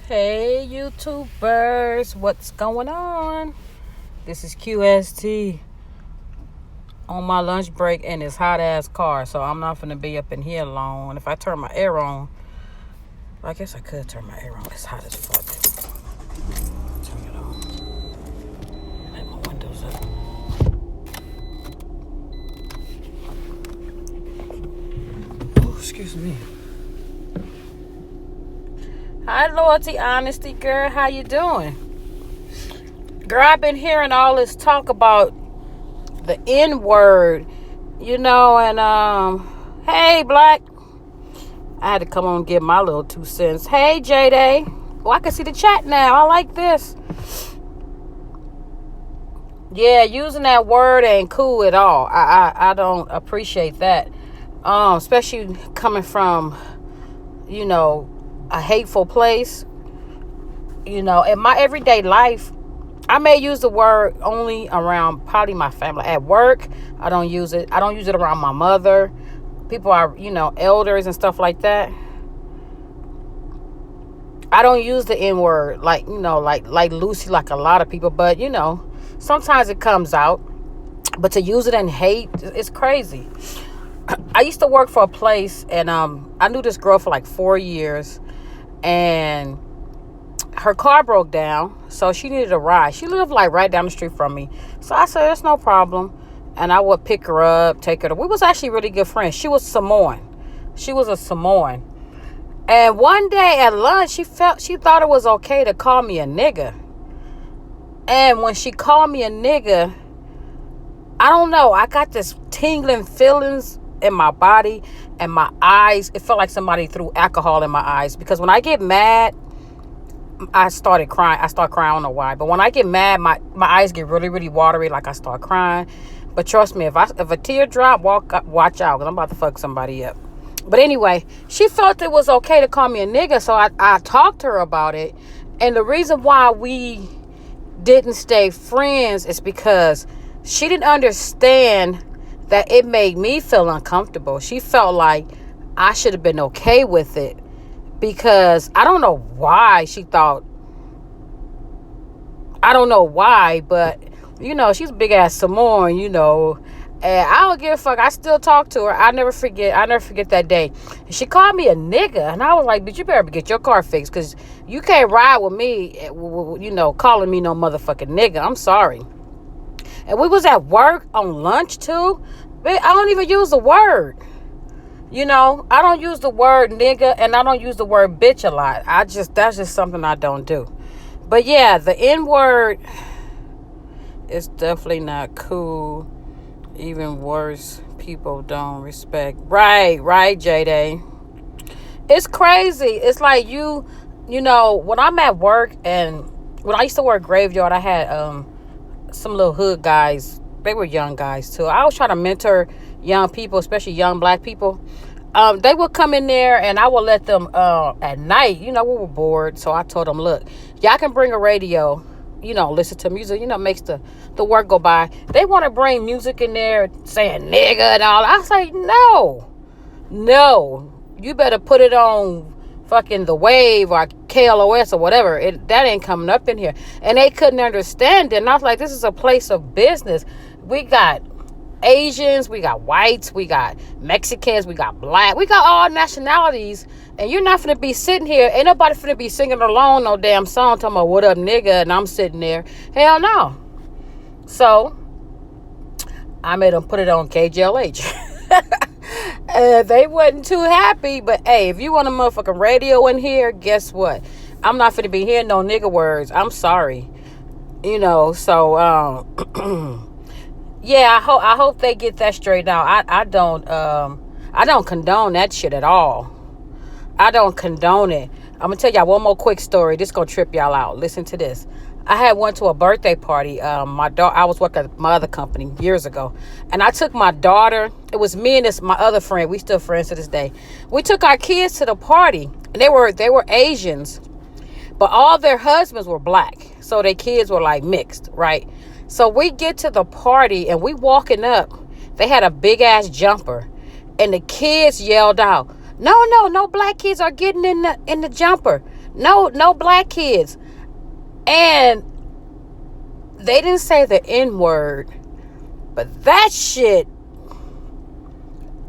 Hey YouTubers, what's going on? This is QST on my lunch break in this hot ass car, so I'm not gonna be up in here long. And if I turn my air on, I guess I could turn my air on. It's hot as fuck. Turn it on. Let my windows up. Oh, excuse me. Hi, Loyalty Honesty girl. How you doing? Girl, I've been hearing all this talk about the N word, and hey, Black. I had to come on and give my little 2 cents. Hey, J-Day. Oh, I can see the chat now. I like this. Yeah, using that word ain't cool at all. I don't appreciate that. Especially coming from, a hateful place. In my everyday life, I may use the word only around probably my family. At work, I don't use it. I don't use it around my mother. People are, elders and stuff like that. I don't use the N word like Lucy, like a lot of people. But, sometimes it comes out. But to use it in hate, it's crazy. I used to work for a place, and I knew this girl for like 4 years. And her car broke down, so she needed a ride. She lived like right down the street from me. So I said, "There's no problem." And I would pick her up, take her to... We was actually really good friends. She was Samoan. She was a Samoan. And one day at lunch, she thought it was okay to call me a nigga. And when she called me a nigga, I don't know, I got this tingling feelings in my body and my eyes. It felt like somebody threw alcohol in my eyes. Because when I get mad, I started crying. I start crying. I don't know why. But when I get mad, my eyes get really, really watery. Like I start crying. But trust me, if a tear drop, watch out. Because I'm about to fuck somebody up. But anyway, she felt it was okay to call me a nigga. So I talked to her about it. And the reason why we didn't stay friends is because she didn't understand that it made me feel uncomfortable. She felt like I should have been okay with it. Because I don't know why she thought, I don't know why, but, she's a big ass Samoan, and I don't give a fuck. I still talk to her. I never forget that day. And she called me a nigga, and I was like, bitch, you better get your car fixed, because you can't ride with me, calling me no motherfucking nigga. I'm sorry. And we was at work on lunch, too. But I don't even use the word. I don't use the word nigga, and I don't use the word bitch a lot. That's just something I don't do. But yeah, the N word is definitely not cool. Even worse, people don't respect. Right, J-Day. It's crazy. It's like when I'm at work, and when I used to work graveyard, I had some little hood guys. They were young guys too. I was trying to mentor young people, especially young black people. They would come in there, and I would let them at night. We were bored, so I told them, look, y'all can bring a radio, listen to music, makes the work go by. They want to bring music in there saying nigga and all. I say, no, you better put it on fucking The Wave or KLOS or whatever. That ain't coming up in here. And they couldn't understand it. And I was like, this is a place of business. We got Asians, we got whites, we got Mexicans, we got black, we got all nationalities, and you're not finna be sitting here, ain't nobody finna be singing along no damn song talking about what up nigga, and I'm sitting there. Hell no. So I made them put it on KJLH. They wasn't too happy, but hey, if you want a motherfucking radio in here, guess what? I'm not finna be hearing no nigga words. I'm sorry. Yeah, I hope they get that straight out. I don't condone that shit at all. I don't condone it. I'm gonna tell y'all one more quick story. This gonna trip y'all out. Listen to this. I went to a birthday party. I was working at my other company years ago, and I took my daughter. It was me and my other friend. We still friends to this day. We took our kids to the party, and they were Asians, but all their husbands were black, so their kids were like mixed, right? So we get to the party, and we walking up. They had a big ass jumper, and the kids yelled out, "No black kids are getting in the jumper." No black kids. And they didn't say the N-word, but that shit.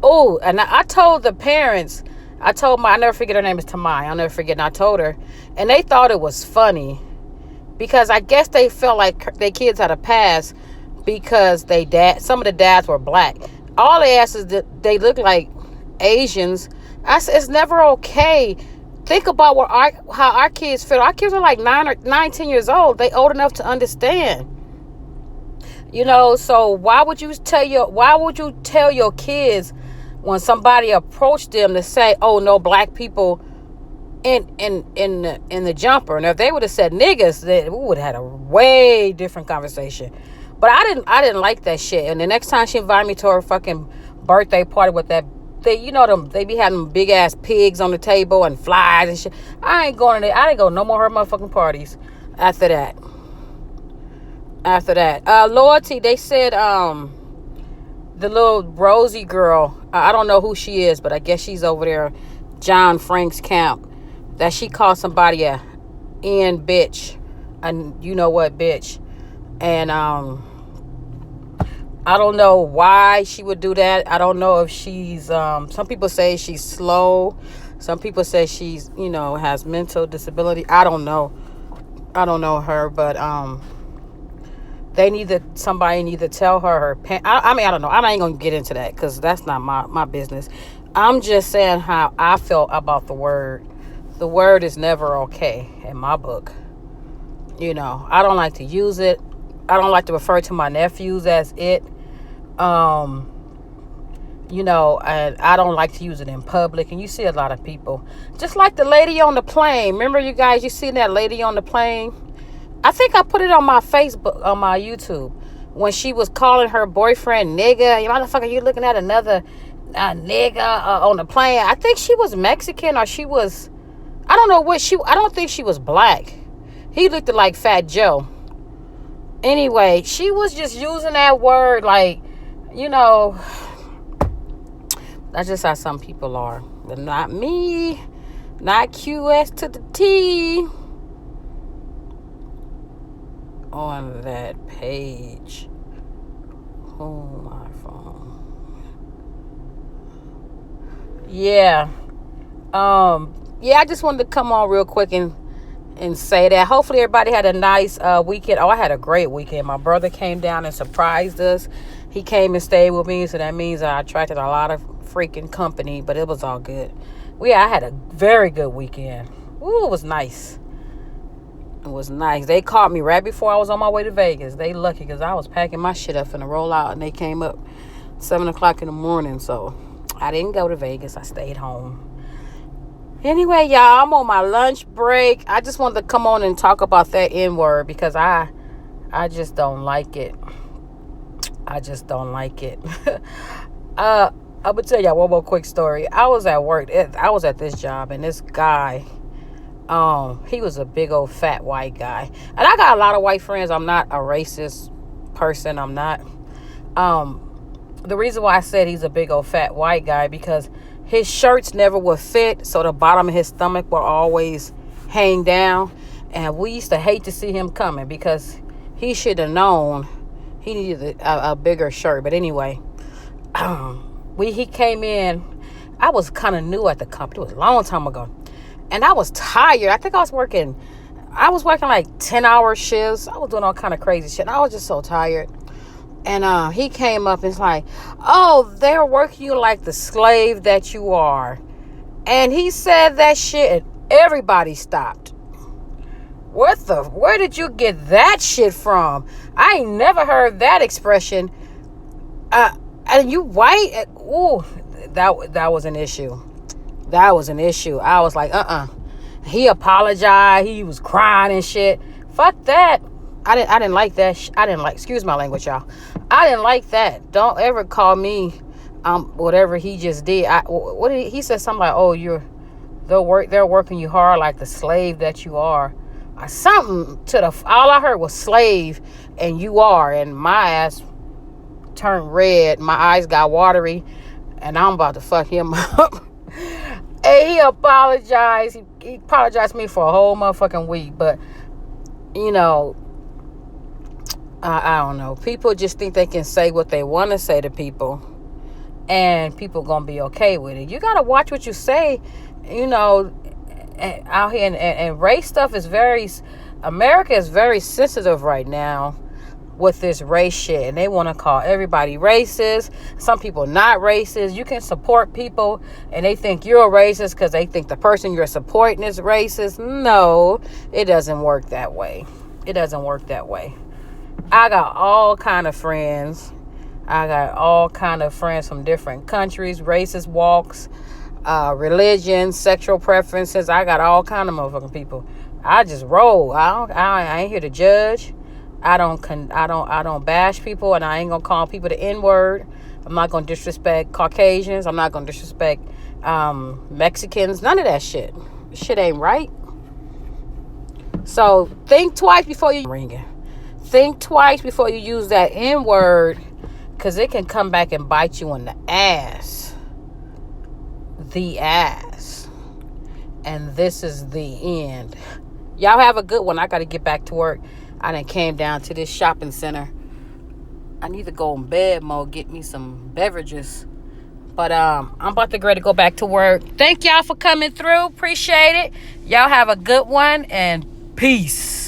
Oh, and I told the parents. I never forget, her name is Tamai. I'll never forget. And I told her, and they thought it was funny because I guess they felt like their kids had a pass because some of the dads were black. All they asked is that they look like Asians. I said it's never okay. Think about how our kids feel. Our kids are like 10 years old. They old enough to understand. So why would you tell your kids when somebody approached them to say, "Oh, no black people in the jumper"? And if they would have said niggas, then we would have had a way different conversation. But I didn't like that shit. And the next time she invited me to her fucking birthday party with that, they be having big ass pigs on the table and flies and shit. I ain't going to there. I didn't go no more of her motherfucking parties after that. Loyalty, they said the little Rosie girl, I don't know who she is, but I guess she's over there, John Frank's camp, that she called somebody a N bitch, and you know what bitch. And I don't know why she would do that. I don't know if she's some people say she's slow, some people say she's has mental disability. I don't know her, but somebody need to tell her I don't know. I ain't gonna get into that because that's not my business. I'm just saying how I felt about the word. The word is never okay in my book. I don't like to use it. I don't like to refer to my nephews as it. And I don't like to use it in public. And you see a lot of people, just like the lady on the plane. Remember, you guys, you seen that lady on the plane? I think I put it on my Facebook, on my YouTube, when she was calling her boyfriend nigga. You motherfucker, you looking at another nigga on the plane. I think she was Mexican, or she was, I don't know what I don't think she was black. He looked like Fat Joe. Anyway, she was just using that word like, that's just how some people are. But not me. Not QS to the T. On that page. Oh, my phone. Yeah. I just wanted to come on real quick and say that hopefully everybody had a nice weekend. I had a great weekend. My brother came down and surprised us. He came and stayed with me, so that means I attracted a lot of freaking company, but it was all good. I had a very good weekend. Ooh, it was nice. It was nice. They called me right before I was on my way to Vegas. They lucky because I was packing my shit up and to roll out, and they came up 7 o'clock in the morning, so I didn't go to Vegas. I stayed home. Anyway, y'all, I'm on my lunch break. I just wanted to come on and talk about that N-word because I just don't like it. I just don't like it. I'm going to tell y'all one more quick story. I was at work. I was at this job, and this guy, he was a big old fat white guy. And I got a lot of white friends. I'm not a racist person. I'm not. The reason why I said he's a big old fat white guy because his shirts never would fit, so the bottom of his stomach would always hang down. And we used to hate to see him coming because he should have known he needed a bigger shirt. But anyway, he came in. I was kind of new at the company. It was a long time ago. And I was tired. I think I was working like 10-hour shifts. I was doing all kind of crazy shit. And I was just so tired. And he came up and was like, "Oh, they're working you like the slave that you are." And he said that shit and everybody stopped. Where did you get that shit from? I ain't never heard that expression. And you white? Ooh, that was an issue. That was an issue. I was like, He apologized. He was crying and shit. Fuck that. I didn't like that. I didn't like, excuse my language, y'all. I didn't like that. Don't ever call me whatever he just did. He said something like, "Oh, they're working you hard like the slave that you are." Something all I heard was slave and you are, and my ass turned red. My eyes got watery, and I'm about to fuck him up. Hey, he apologized. He apologized to me for a whole motherfucking week. But, you know, I don't know. People just think they can say what they want to say to people. And people going to be okay with it. You got to watch what you say, you know, out here. And race stuff is America is very sensitive right now with this race shit, and they want to call everybody racist. Some people not racist. You can support people and they think you're a racist because they think the person you're supporting is racist. No, it doesn't work that way. It doesn't work that way. I got all kind of friends. I got all kind of friends from different countries, races, walks, religions, sexual preferences. I got all kind of motherfucking people. I just roll. I ain't here to judge. I don't bash people, and I ain't gonna call people the N-word. I'm not gonna disrespect Caucasians. I'm not gonna disrespect Mexicans. None of that shit. Shit ain't right. So think twice before you ring it. Think twice before you use that N-word, because it can come back and bite you in the ass. The ass. And this is the end. Y'all have a good one. I got to get back to work. I done came down to this shopping center. I need to go in bed mode, get me some beverages. But I'm about to get ready to go back to work. Thank y'all for coming through. Appreciate it. Y'all have a good one, and peace.